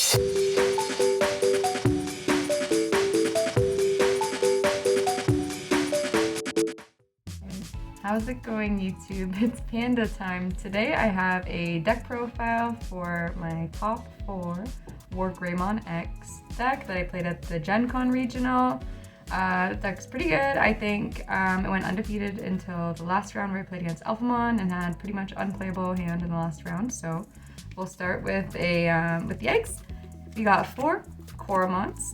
How's it going, YouTube? It's Panda time. Today I have a deck profile for my top 4 Wargreymon X deck that I played at the Gencon regional. The deck's pretty good, I think. It went undefeated until the last round where I played against Alphamon and had pretty much unplayable hand in the last round. So we'll start with the eggs. We got 4 Coromons.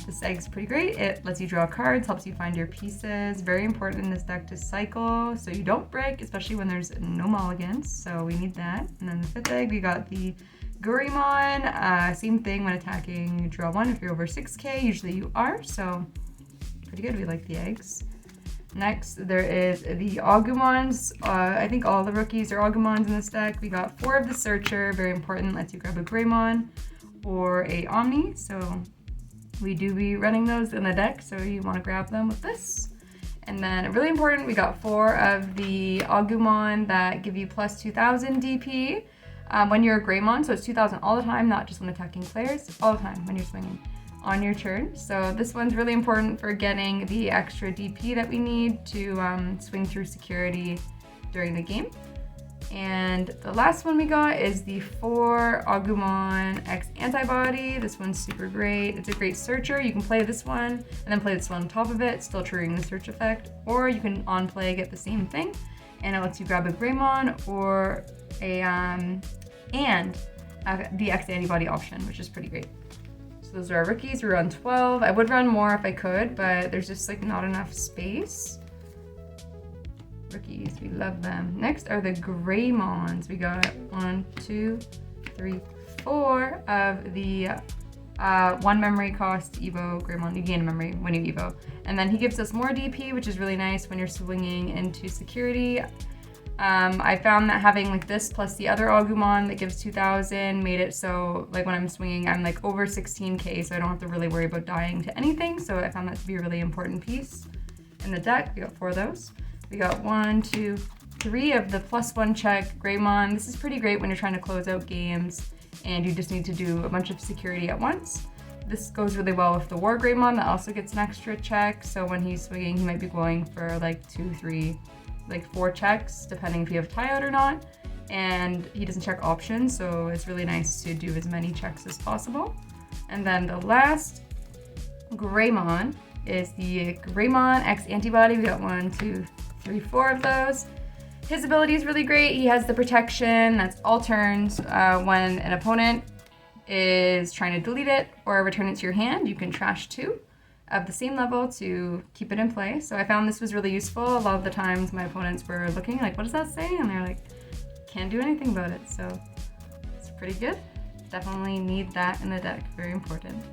This egg's pretty great. It lets you draw cards, helps you find your pieces. Very important in this deck to cycle so you don't break, especially when there's no mulligans. So we need that. And then the 5th egg, we got the Greymon. Same thing when attacking, draw 1 if you're over 6k. Usually you are, so pretty good. We like the eggs. Next, there is the Agumons. I think all the rookies are Agumons in this deck. We got 4 of the Searcher. Very important. Lets you grab a Greymon or a Omni. So we do be running those in the deck, so you want to grab them with this. And then really important, we got 4 of the Agumon that give you plus 2000 DP when you're a Greymon, so it's 2000 all the time, not just when attacking players, all the time when you're swinging on your turn. So this one's really important for getting the extra DP that we need to swing through security during the game. And the last one we got is the 4 Agumon X Antibody. This one's super great. It's a great searcher. You can play this one and then play this one on top of it, still triggering the search effect. Or you can on play get the same thing, and it lets you grab a Greymon or a the X Antibody option, which is pretty great. So those are our rookies. We run 12. I would run more if I could, but there's just like not enough space. Rookies, we love them. Next are the Greymons. We got 1, 2, 3, 4 of the 1 memory cost Evo Greymon. You gain a memory when you Evo. And then he gives us more DP, which is really nice when you're swinging into security. I found that having like this plus the other Agumon that gives 2000 made it so like when I'm swinging, I'm like over 16k, so I don't have to really worry about dying to anything. So I found that to be a really important piece in the deck. We got 4 of those. We got 1, 2, 3 of the +1 check Greymon. This is pretty great when you're trying to close out games and you just need to do a bunch of security at once. This goes really well with the Wargreymon that also gets an extra check. So when he's swinging, he might be going for like 2, 3, like 4 checks, depending if you have tie out or not. And he doesn't check options, so it's really nice to do as many checks as possible. And then the last Greymon is the Greymon X Antibody. We got 1, 2, 3, 4 of those. His ability is really great. He has the protection that's all turns. When an opponent is trying to delete it or return it to your hand, you can trash 2 of the same level to keep it in play. So I found this was really useful. A lot of the times my opponents were looking like, what does that say? And they're like, can't do anything about it. So it's pretty good. Definitely need that in the deck. Very important.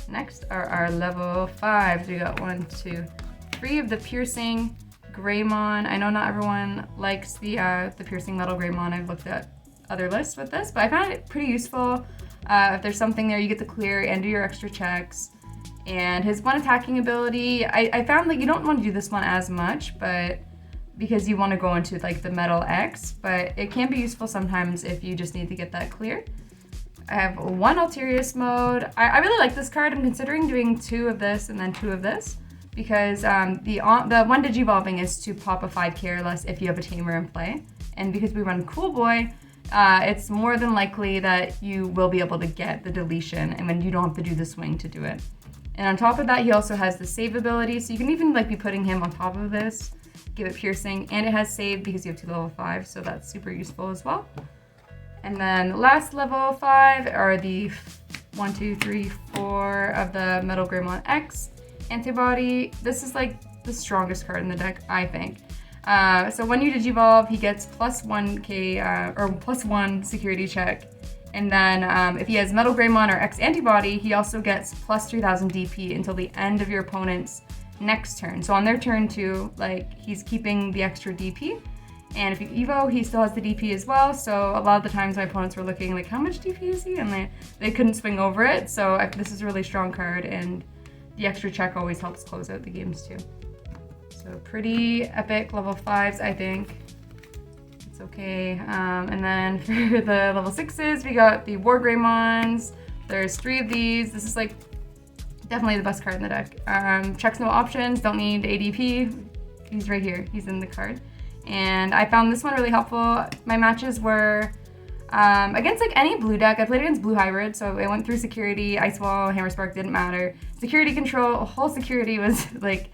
Next are our level 5s. We got 1, 2, 3 of the Piercing Greymon. I know not everyone likes the Piercing Metal Greymon. I've looked at other lists with this, but I found it pretty useful. If there's something there, you get to clear and do your extra checks. And his 1 attacking ability, I found that you don't want to do this one as much, but because you want to go into like the Metal X, but it can be useful sometimes if you just need to get that clear. I have 1 Alterius mode. I really like this card. I'm considering doing 2 of this and then 2 of this, because the 1 Digivolving is to pop a 5k or less if you have a Tamer in play. And because we run Cool Boy, it's more than likely that you will be able to get the deletion and then you don't have to do the swing to do it. And on top of that, he also has the save ability, so you can even like be putting him on top of this, give it piercing, and it has save because you have 2 level 5, so that's super useful as well. And then last level 5 are the 1, 2, 3, 4 of the Metal Greymon X Antibody. This is like the strongest card in the deck, I think. So when you Digivolve, he gets +1k or +1 security check. And then if he has Metal Greymon or X Antibody, he also gets +3000 DP until the end of your opponent's next turn. So on their turn 2, like he's keeping the extra DP. And if you Evo, he still has the DP as well. So a lot of the times my opponents were looking like, how much DP is he? And they couldn't swing over it. So this is a really strong card, and the extra check always helps close out the games too. So pretty epic level 5s, I think. It's okay. And then for the level 6s, we got the Wargreymons. There's 3 of these. This is like definitely the best card in the deck. Checks no options, don't need ADP. He's right here, he's in the card. And I found this one really helpful. My matches were against like any blue deck. I played against blue hybrid, so I went through security, ice wall, hammer spark, didn't matter. Security control, whole security was like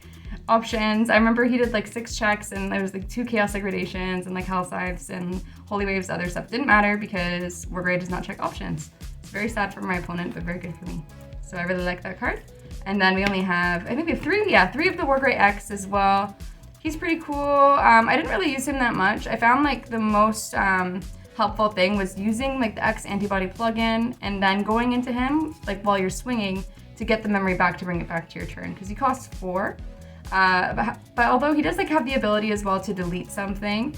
options. I remember he did like 6 checks and there was like 2 chaos degradations and like hell scythes and holy waves, other stuff didn't matter because Wargrey does not check options. It's very sad for my opponent, but very good for me. So I really like that card. And then we only have, I think we have 3 of the Wargrey X as well. He's pretty cool. I didn't really use him that much. I found like the most helpful thing was using like the X antibody plugin and then going into him like while you're swinging to get the memory back to bring it back to your turn because he costs 4. But although he does like have the ability as well to delete something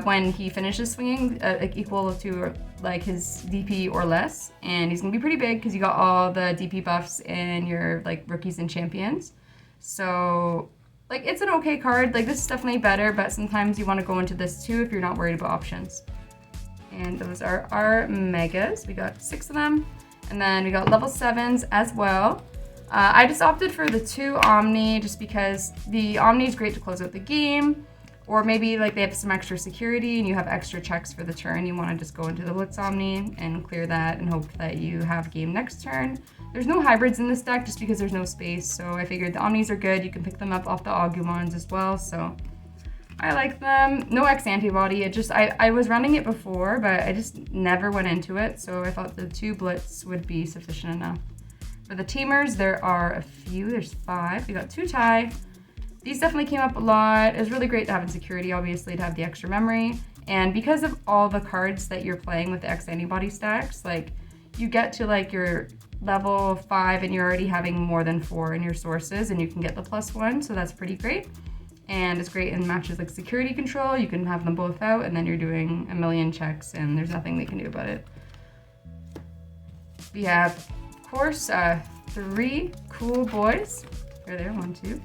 when he finishes swinging, like equal to like his DP or less, and he's gonna be pretty big because you got all the DP buffs in your like rookies and champions. So like it's an okay card. Like this is definitely better, but sometimes you want to go into this too if you're not worried about options. And those are our megas. We got 6 of them, and then we got level 7s as well. I just opted for the 2 Omni just because the Omni is great to close out the game, or maybe like they have some extra security and you have extra checks for the turn. You want to just go into the Blitz Omni and clear that and hope that you have game next turn. There's no hybrids in this deck just because there's no space, so I figured the Omnis are good. You can pick them up off the Agumons as well, so I like them. No X antibody. I was running it before, but I just never went into it, so I thought the 2 Blitz would be sufficient enough. For the Teamers, there are a few. There's 5. We got 2 tie. These definitely came up a lot. It was really great to have in security, obviously, to have the extra memory. And because of all the cards that you're playing with the X antibody stacks, like you get to like your level 5 and you're already having more than 4 in your sources and you can get the +1, so that's pretty great. And it's great in matches like security control. You can have them both out and then you're doing a million checks and there's nothing they can do about it. We have, of course, 3 cool boys. Are there? 1, 2,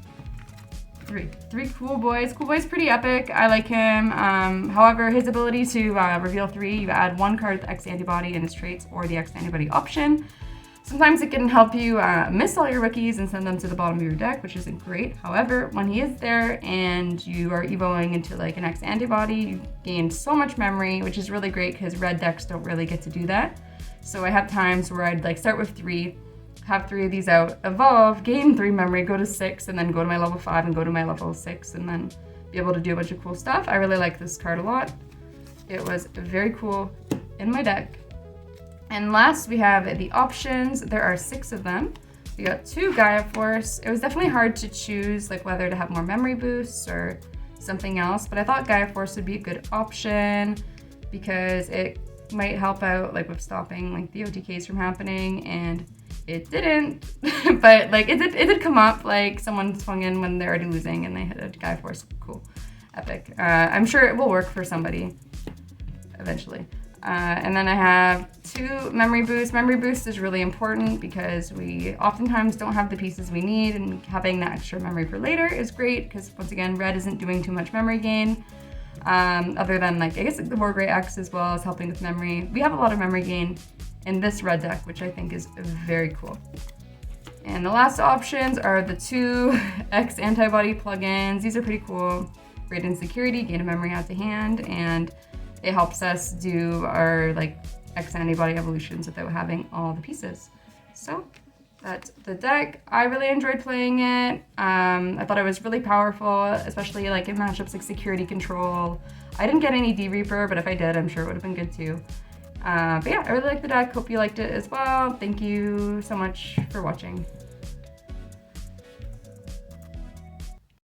3. 3 cool boys. Cool boy's pretty epic. I like him. However, his ability to reveal 3, you add 1 card with X antibody in his traits or the X antibody option. Sometimes it can help you miss all your rookies and send them to the bottom of your deck, which isn't great. However, when he is there and you are evoing into like an X antibody, you gain so much memory, which is really great because red decks don't really get to do that. So I have times where I'd like start with 3, have 3 of these out, evolve, gain 3 memory, go to 6, and then go to my level 5 and go to my level 6, and then be able to do a bunch of cool stuff. I really like this card a lot. It was very cool in my deck. And last we have the options. There are 6 of them. We got 2 Gaia Force. It was definitely hard to choose like whether to have more memory boosts or something else, but I thought Gaia Force would be a good option because it might help out like with stopping like the OTKs from happening, and it didn't. But like it did come up, like someone swung in when they're already losing and they hit a Gaia Force. Cool. Epic. I'm sure it will work for somebody eventually. And then I have 2 memory boosts. Memory boost is really important because we oftentimes don't have the pieces we need, and having that extra memory for later is great because once again, red isn't doing too much memory gain. Other than like, I guess the Wargrey X as well is helping with memory. We have a lot of memory gain in this red deck, which I think is very cool. And the last options are the 2 X antibody plugins. These are pretty cool. Great in security, gain a memory out to hand, and it helps us do our like X antibody evolutions without having all the pieces. So that's the deck. I really enjoyed playing it. I thought it was really powerful, especially like in matchups like security control. I didn't get any D Reaper, but if I did, I'm sure it would have been good too. But yeah, I really like the deck. Hope you liked it as well. Thank you so much for watching.